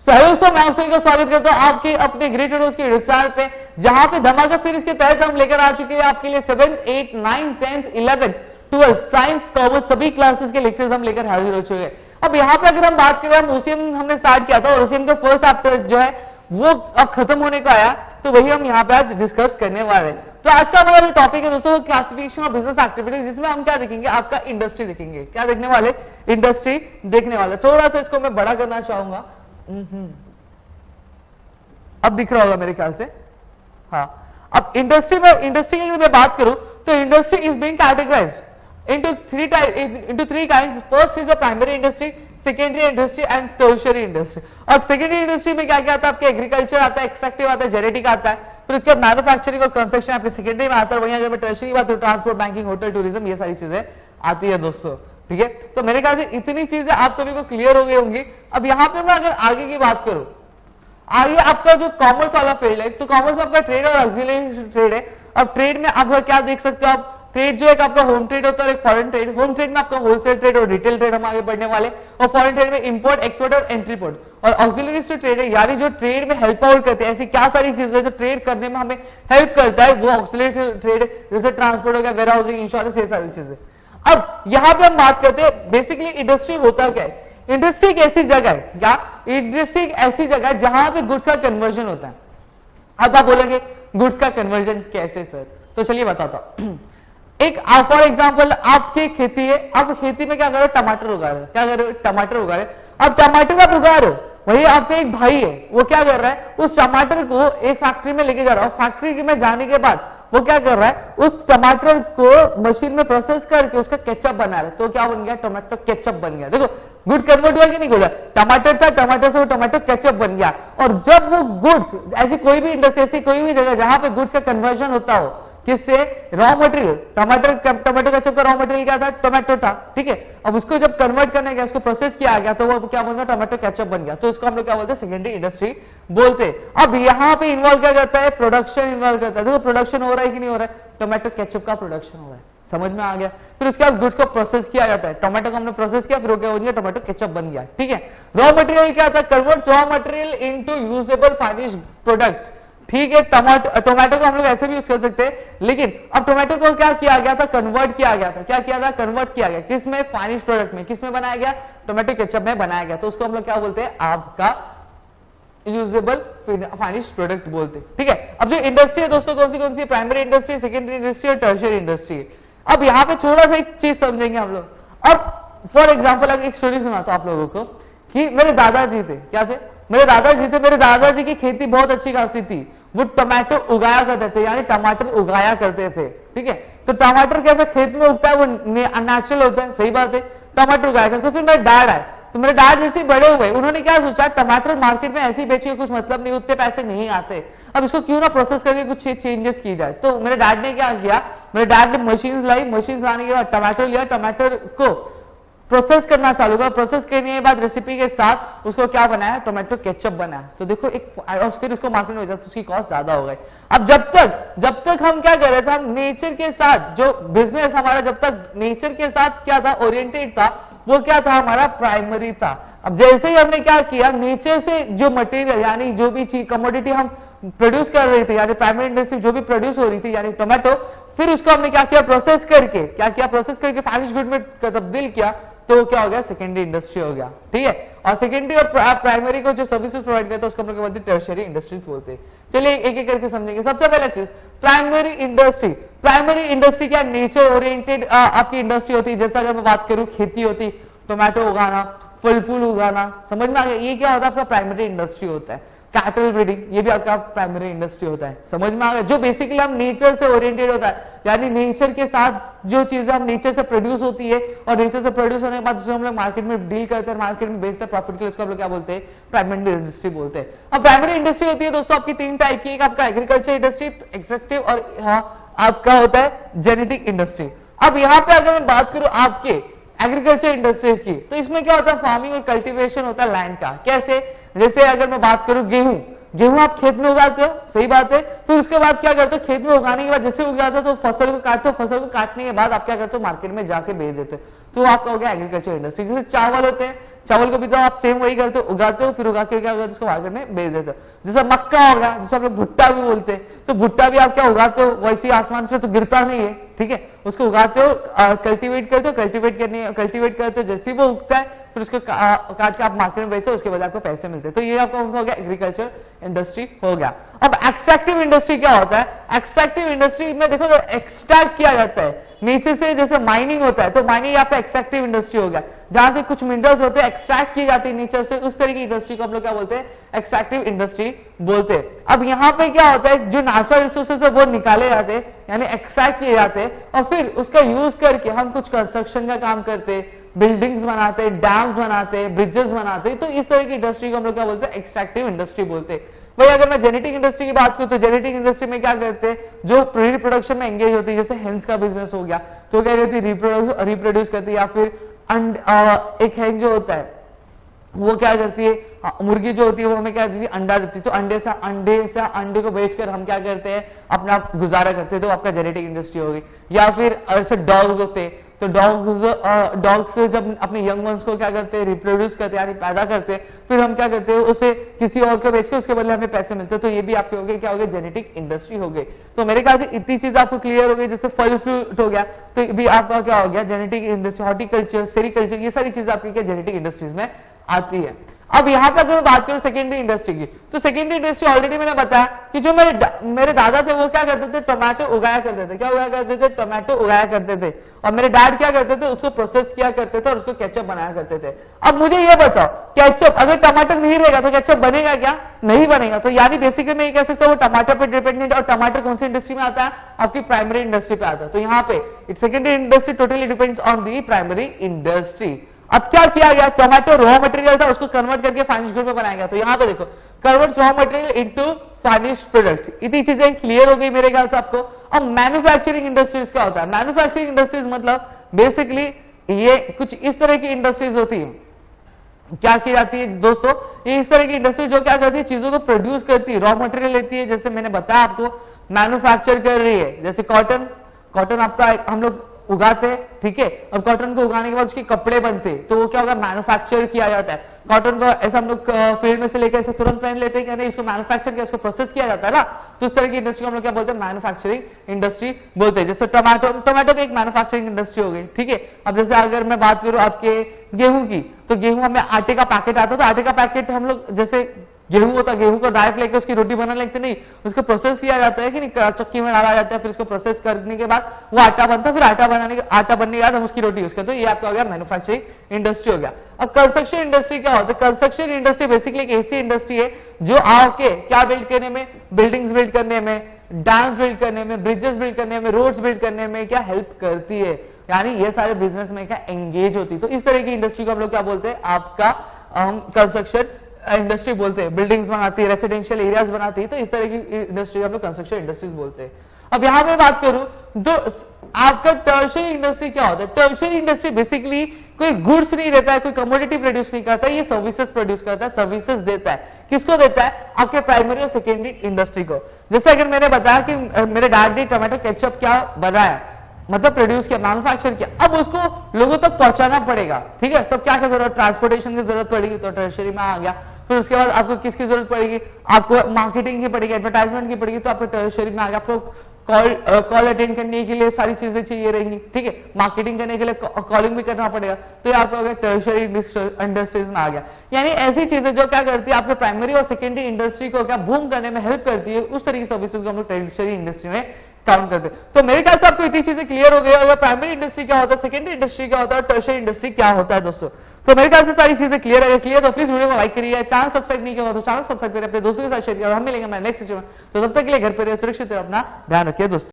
Hello दोस्तों, मैं सभी का स्वागत करता हूं आपके अपने ग्रेट हीरोज के यूट्यूब चैनल पे, जहां पे धमाका सीरीज के तहत हम लेकर आ चुके हैं आपके लिए 7th, 8th, 9th, 10th, 11th, 12th science commerce सभी क्लासेस के लेक्चर्स हम लेकर हाजिर हो चुके हैं। अब यहाँ पे अगर हम बात करें, हम ओसीएम हमने स्टार्ट किया था और ओसीएम का फर्स्ट चैप्टर जो है वो अब खत्म होने को आया, तो वही हम यहाँ पे आज डिस्कस करने वाले हैं। तो आज का हमारा जो टॉपिक है दोस्तों, क्लासिफिकेशन ऑफ बिजनेस एक्टिविटीज, जिसमें हम क्या देखेंगे, आपका इंडस्ट्री देखेंगे। क्या देखने वाले? इंडस्ट्री देखने वाले। थोड़ा सा इसको मैं बड़ा करना चाहूंगा, अब दिख रहा होगा मेरे ख्याल से। हाँ, अब इंडस्ट्री की अगर मैं बात करूं तो industry is being categorised into three kinds. First is the primary industry, secondary industry and tertiary industry. अब secondary industry में क्या क्या आता है? आपके एग्रीकल्चर आता है, एक्सट्रैक्टिव आता है, जेनेटिक आता है, फिर उसके बाद मैन्युफैक्चरिंग और कंस्ट्रक्शन आपके सेकेंडरी में आता है। वहीं अगर मैं टर्शियरी की बात करूं, ट्रांसपोर्ट, बैंकिंग, होटल, टूरिज्म, ये सारी चीजें आती है दोस्तों। ठीक है, तो मेरे ख्याल से इतनी चीजें आप सभी को क्लियर हो गई होंगी। अब यहाँ पे मैं अगर आगे की बात करूं, आगे आपका जो कॉमर्स वाला फील्ड है, तो कॉमर्स में आपका ट्रेड और ऑक्सिलरी ट्रेड है। अब ट्रेड में आप क्या देख सकते हो, आप ट्रेड जो है आपका होम ट्रेड होता है और एक फॉरेन ट्रेड। होम ट्रेड में आपका होलसेल ट्रेड और रिटेल ट्रेड हम आगे बढ़ने वाले, और फॉरेन ट्रेड में इंपोर्ट, एक्सपोर्ट और एंट्री पोर्ट। और ऑक्सिलरी ट्रेड है, यानी जो ट्रेड में हेल्प आउट करते हैं, ऐसी क्या सारी चीजें जो ट्रेड करने में हमें हेल्प करता है, वो ऑक्सिलरी ट्रेड, जैसे ट्रांसपोर्ट हो गया, वेयर हाउसिंग, इंश्योरेंस, ये सारी चीजें। अब यहां पे हम बात करते हैं बेसिकली इंडस्ट्री होता क्या है। इंडस्ट्री एक ऐसी जगह है, क्या इंडस्ट्री एक ऐसी जगह है जहां पे गुड्स का कन्वर्जन होता है। अब आप बोलेंगे गुड्स का कन्वर्जन कैसे सर? तो चलिए बताता हूं। एक फॉर एग्जांपल आपकी खेती है, आप खेती में क्या कर रहे हो? टमाटर उगा रहे हो। क्या कर रहे हो? टमाटर उगा रहे हो। अब टमाटर आप उगा रहे हो, वही आपके एक भाई है, वो क्या कर रहा है? उस टमाटर को एक फैक्ट्री में लेके जा रहा है। फैक्ट्री में जाने के बाद वो क्या कर रहा है? उस टमाटर को मशीन में प्रोसेस करके उसका केचप बना रहा है। तो क्या बन गया? टमाटो केचप बन गया। देखो गुड कन्वर्ट हुआ कि नहीं हुआ? टमाटर था, टमाटर से वो टमाटो केचप बन गया। और जब वो गुड्स, ऐसी कोई भी इंडस्ट्री, ऐसी कोई भी जगह जहां पे गुड्स का कन्वर्जन होता हो, किससे? Raw material. टमाटो केचप का रॉ मटेरियल क्या था? टोमेटो था। ठीक है, अब उसको जब कन्वर्ट करने गया, उसको प्रोसेस किया गया, तो वो क्या बन गया? टोमेटो केचप बन गया। तो उसको हम लोग क्या बोलते हैं? सेकेंडरी इंडस्ट्री बोलते हैं। अब यहाँ पे इन्वॉल्व क्या करता है? प्रोडक्शन इन्वॉल्व करता है। देखो प्रोडक्शन हो रहा है कि नहीं हो रहा है? टोमेटो केचप का प्रोडक्शन हो रहा है। समझ में आ गया? फिर उसके बाद गुड्स को प्रोसेस किया जाता है। टोमेटो को हमने प्रोसेस किया, फिर क्या हो गया? टोमेटो केचप बन गया। ठीक है, रॉ मटेरियल क्या था? Converts raw material into usable finished product. ठीक है, टोमेटो को हम लोग ऐसे भी यूज कर सकते हैं, लेकिन अब टोमेटो को क्या किया गया था? कन्वर्ट किया गया था। क्या किया था? कन्वर्ट किया गया। किसमें? फाइनिश प्रोडक्ट में। किसमें बनाया गया? टोमेटो केचप में बनाया गया। तो उसको हम लोग क्या बोलते हैं? आपका यूजेबल फाइनिश प्रोडक्ट बोलते हैं। ठीक है, अब जो इंडस्ट्री है दोस्तों, कौन सी? प्राइमरी इंडस्ट्री, सेकेंडरी इंडस्ट्री और टर्शियरी इंडस्ट्री। अब यहाँ पे थोड़ा सा एक चीज समझेंगे हम लोग। अब फॉर एग्जाम्पल अगर एक स्टोरी सुनाता हूं आप लोगों को, कि मेरे दादाजी थे। क्या थे? मेरे दादाजी की खेती बहुत अच्छी खासी थी। वो टमाटो उगाया करते थे, यानी टमाटर उगाया करते थे। ठीक है, तो टमाटर कैसे खेत में उगता है? वो नेचुरल होता है, सही बात है। टमाटर उगाया करते। तो फिर मेरे डैड आए, तो मेरे डैड जैसे बड़े हुए, उन्होंने क्या सोचा? टमाटर मार्केट में ऐसे ही बेचिए, कुछ मतलब नहीं, उतने पैसे नहीं आते, अब इसको क्यों ना प्रोसेस करके कुछ चेंजेस की जाए। तो मेरे डैड ने क्या किया? मेरे डैड ने मशीन लाई। मशीन लाने के बाद टमाटर लिया, टमाटर को प्रोसेस करना चालू किया। प्रोसेस करने के बाद रेसिपी के साथ उसको क्या बनाया? टोमेटो केचप बनाया। तो देखो एक, और फिर उसको मार्केट में भेजा, तो उसकी कॉस्ट ज्यादा हो गई। अब जब तक हम क्या कर रहे थे? हम नेचर के साथ, जो बिजनेस हमारा जब तक नेचर के साथ क्या था? ओरिएंटेड था, वो क्या था? हमारा प्राइमरी था। अब जैसे ही हमने क्या किया, नेचर से जो मटेरियल, यानी जो भी चीज कमोडिटी हम प्रोड्यूस कर रहे थे, यानी प्राइमरी इंडस्ट्री जो भी प्रोड्यूस हो रही थी, यानी टोमेटो, फिर उसको हमने क्या किया? प्रोसेस करके प्रोसेस करके फाइनिश गुड में तब्दील किया, तो क्या हो गया? सेकेंडरी इंडस्ट्री हो गया। ठीक है, और सेकेंडरी और प्राइमरी को जो सर्विसेज प्रोवाइड करता है उसको हम लोग बोलते हैं टर्शियरी इंडस्ट्रीज बोलते हैं। चलिए एक एक करके समझेंगे। सबसे पहला चीज, प्राइमरी इंडस्ट्री। प्राइमरी इंडस्ट्री क्या? नेचर ओरिएंटेड आपकी इंडस्ट्री होती है। जैसा अगर मैं बात करूं, खेती होती, टोमेटो उगाना, फल फूल उगाना, समझ में आ गया? ये क्या होता है? आपका प्राइमरी इंडस्ट्री होता है। कैटल ब्रीडिंग, ये भी आपका प्राइमरी इंडस्ट्री होता है। समझ में आ गया? जो बेसिकली हम नेचर से ओरिएंटेड होता है, यानी नेचर के साथ जो चीजें हम नेचर से प्रोड्यूस होती है, और नेचर से प्रोड्यूस होने के बाद जो हम लोग मार्केट में डील करते हैं, मार्केट में बेचते हैं प्रॉफिट के लिए, उसको हम लोग क्या बोलते हैं? प्राइमरी इंडस्ट्री बोलते हैं। अब प्राइमरी इंडस्ट्री होती है दोस्तों आपकी तीन टाइप की। एक आपका एग्रीकल्चर इंडस्ट्री, एक्सट्रैक्टिव, और आपका होता है जेनेटिक इंडस्ट्री। अब यहाँ पे अगर मैं बात करूं आपके एग्रीकल्चर इंडस्ट्री की, तो इसमें क्या होता है? फार्मिंग और कल्टीवेशन होता है लैंड का। कैसे? जैसे अगर मैं बात करूं गेहूं आप खेत में उगाते हो, सही बात है। फिर उसके बाद क्या करते हो? खेत में उगाने के बाद जैसे उग जाता है तो फसल को काटते हो, फसल को काटने के बाद आप क्या करते हो? मार्केट में जाके बेच देते हो। तो आपका हो गया एग्रीकल्चर इंडस्ट्री। जैसे चावल होते हैं, चावल को भी तो आप सेम वही करते हो, उगाते हो, फिर उगा के क्या उसको मार्केट में बेच देते हो। जैसे मक्का हो गया, जिसको आप लोग भुट्टा भी बोलते हैं, तो भुट्टा भी आप क्या उगाते हो, वैसे ही आसमान पे तो गिरता नहीं है, ठीक है, उसको उगाते हो, कल्टीवेट करते हो, कल्टीवेट करते हो, जैसे ही वो उगता है फिर उसको काट के आप मार्केट में बेचो, उसके बाद आपको पैसे मिलते हैं। तो ये आपका हो गया एग्रीकल्चर इंडस्ट्री हो गया। अब एक्सट्रैक्टिव इंडस्ट्री क्या होता है? एक्सट्रैक्टिव इंडस्ट्री में देखो, तो एक्सट्रैक्ट किया जाता है नीचे से, जैसे माइनिंग होता है, तो माइनिंग आपका एक्सट्रैक्टिव इंडस्ट्री हो गया, जहां से कुछ मिनरल्स होते हैं एक्सट्रैक्ट की जाती है नीचे से, उस तरह की इंडस्ट्री को हम लोग क्या बोलते हैं? एक्सट्रैक्टिव इंडस्ट्री बोलते हैं। अब यहाँ पे क्या होता है, जो नेचुरल रिसोर्सेज है वो निकाले जाते हैं, यानी एक्सट्रैक्ट किए जाते हैं, और फिर उसका यूज करके हम कुछ कंस्ट्रक्शन का काम करते हैं, बिल्डिंग्स बनाते हैं, डैम्स बनाते हैं, ब्रिजेस बनाते हैं। तो इस तरह की इंडस्ट्री को हम लोग क्या बोलते हैं? एक्सट्रैक्टिव इंडस्ट्री बोलते हैं। वही अगर मैं जेनेटिक इंडस्ट्री की बात करूं, तो जेनेटिक इंडस्ट्री में क्या करते हैं, जो रिप्रोडक्शन में एंगेज होती है, जैसे हेंस का बिजनेस हो गया, तो क्या करती है? रिप्रोड्यूस करती है, या फिर एक हेन जो होता है वो क्या करती है, मुर्गी जो होती है वो हमें क्या देती है? अंडा देती है। तो अंडे को बेचकर हम क्या करते हैं? अपना गुजारा करते हैं, तो आपका जेनेटिक इंडस्ट्री होगी। या फिर डॉग्स होते हैं, तो डॉग्स जब अपने यंग वंस को क्या करते हैं? रिप्रोड्यूस करते हैं, यानी पैदा करते हैं, फिर हम क्या करते हैं? उसे किसी और को बेच के उसके बदले हमें पैसे मिलते हैं। तो ये भी आपके हो गए, क्या हो गए? जेनेटिक इंडस्ट्री हो गई। तो मेरे ख्याल से इतनी चीज आपको क्लियर हो गई। जैसे फल फ्रूट हो गया, तो ये भी आपका क्या हो गया? Genetic industry. हॉर्टिकल्चर, सेरिकल्चर, ये सारी चीजें आपकी क्या जेनेटिक इंडस्ट्रीज में आती है। अब यहाँ पे अगर मैं बात करूं सेकेंडरी इंडस्ट्री की, तो सेकेंडरी इंडस्ट्री ऑलरेडी मैंने बताया कि जो मेरे दादा थे वो क्या करते थे? टोमेटो उगाया करते थे। क्या उगाया करते थे? टोमेटो उगाया करते थे। और मेरे डैड क्या करते थे? उसको प्रोसेस किया करते थे और उसको केचप बनाया करते थे। अब मुझे ये बताओ, केचप अगर टमाटर नहीं रहेगा तो केचप बनेगा क्या? नहीं बनेगा। तो यानी बेसिकली मैं ये कह सकता हूँ वो टमाटर पे डिपेंडेंट, और टमाटर कौन सी इंडस्ट्री में आता है? आपकी प्राइमरी इंडस्ट्री पे आता है। तो यहाँ पे secondary industry totally depends on the primary industry. अब क्या किया गया? टोमेटो रॉ मटेरियल था, उसको कन्वर्ट करके फाइनिश गुड में बनाया गया। तो यहाँ पे देखो, converts raw material into finish products. इतनी चीजें क्लियर हो गई मेरे ख्याल से आपको। अब मैन्युफैक्चरिंग इंडस्ट्रीज क्या होता है? मैन्युफैक्चरिंग इंडस्ट्रीज मतलब बेसिकली ये कुछ इस तरह की इंडस्ट्रीज होती है। क्या की जाती है दोस्तों? ये इस तरह की इंडस्ट्री जो क्या करती है? चीजों को प्रोड्यूस करती है, रॉ मटेरियल लेती है, जैसे मैंने बताया आपको, मैन्युफैक्चर कर रही है। जैसे कॉटन आपका हम लोग उगाते हैं, ठीक है। अब कॉटन को उगाने के बाद उसके कपड़े बनते हैं, तो वो क्या होगा? मैन्युफैक्चर किया जाता है। कॉटन को ऐसा हम लोग फील्ड में से लेकर ऐसे तुरंत पहन लेते हैं कि नहीं, इसको मैन्युफैक्चर किया, इसको प्रोसेस किया जाता है ना। तो इस तरह की इंडस्ट्री को हम लोग क्या बोलते हैं? मैन्युफैक्चरिंग इंडस्ट्री बोलते हैं। जैसे टोमेटो भी एक मैन्युफैक्चरिंग इंडस्ट्री हो गई, ठीक है। अब जैसे अगर मैं बात करूं आपके गेहूं की, तो गेहूं हमें आटे का पैकेट आता है, तो आटे का पैकेट हम लोग जैसे गेहूं होता है, गेहूं को डायरेक्ट लेके उसकी रोटी बना लेते नहीं, उसको प्रोसेस किया जाता है कि नहीं, चक्की में डाला जाता है, फिर उसको प्रोसेस करने के बाद वो आटा बनता है, फिर आटा बनने के बाद हम उसकी रोटी यूज करते हैं। तो ये आपका हो गया मैन्युफैक्चरिंग इंडस्ट्री हो गया। अब कंस्ट्रक्शन इंडस्ट्री क्या होता है? कंस्ट्रक्शन इंडस्ट्री बेसिकली एक ऐसी इंडस्ट्री है जो आपके क्या बिल्ड करने में? बिल्डिंग्स बिल्ड करने में, डैम्स बिल्ड करने में, ब्रिजेस बिल्ड करने में, रोड्स बिल्ड करने में क्या हेल्प करती है, यानी ये सारे बिजनेस में क्या एंगेज होती है। तो इस तरह की इंडस्ट्री को हम लोग क्या बोलते हैं? आपका कंस्ट्रक्शन इंडस्ट्री बोलते हैं। बिल्डिंग्स बनाती है, रेसिडेंशियल एरियाज बनाती है, तो इस तरह की इंडस्ट्री हम लोग कंस्ट्रक्शन इंडस्ट्रीज बोलते हैं। अब यहां पे बात करूं तो आपका टर्शियरी इंडस्ट्री क्या होता है? टर्शियरी इंडस्ट्री बेसिकली कोई गुड्स नहीं देता है, कोई कमोडिटी प्रोड्यूस नहीं करता है, ये सर्विसेज प्रोड्यूस करता है, सर्विसेज देता है। किसको देता है? आपके प्राइमरी और सेकेंडरी इंडस्ट्री को। जैसे अगर मैंने बताया कि मेरे डैड ने टोमेटो केचप क्या बनाया, मतलब प्रोड्यूस किया, मैन्युफैक्चर किया, अब उसको लोगों तक पहुंचाना पड़ेगा, ठीक है। तब क्या जरूरत? ट्रांसपोर्टेशन की जरूरत पड़ेगी, तो टर्शियरी में आ गया। फिर उसके बाद आपको किसकी जरूरत पड़ेगी? आपको मार्केटिंग की पड़ेगी, एडवर्टाइजमेंट की पड़ेगी, तो आपको टर्शियरी में आ गया। आपको कॉल अटेंड करने के लिए सारी चीजें चाहिए रहेंगी, ठीक है। मार्केटिंग करने के लिए कॉलिंग भी करना पड़ेगा, तो ये आपको टर्शियरी इंडस्ट्रीज में आ गया। यानी ऐसी चीजें जो क्या करती है? आपके प्राइमरी और सेकेंडरी इंडस्ट्री को क्या बूम करने में हेल्प करती है, उस तरह की सर्विसेज को हम लोग टर्शियरी इंडस्ट्री में काउंट करते हैं। तो मेरे ख्याल से आपको इतनी चीजें क्लियर हो गई। अगर प्राइमरी इंडस्ट्री क्या होता है, सेकेंडरी इंडस्ट्री क्या होता है, टर्शियरी इंडस्ट्री क्या होता है दोस्तों, तो मेरे ख्याल से सारी चीजें क्लियर है। क्लियर तो प्लीज वीडियो को लाइक करिए, चैनल सब्सक्राइब नहीं किया तो चैनल सब्सक्राइब करिए, अपने दोस्तों के साथ शेयर किया। हम मिलेंगे मैं नेक्स्ट वीडियो में, तो तब तक के लिए घर पर सुरक्षित अपना ध्यान रखिए दोस्तों।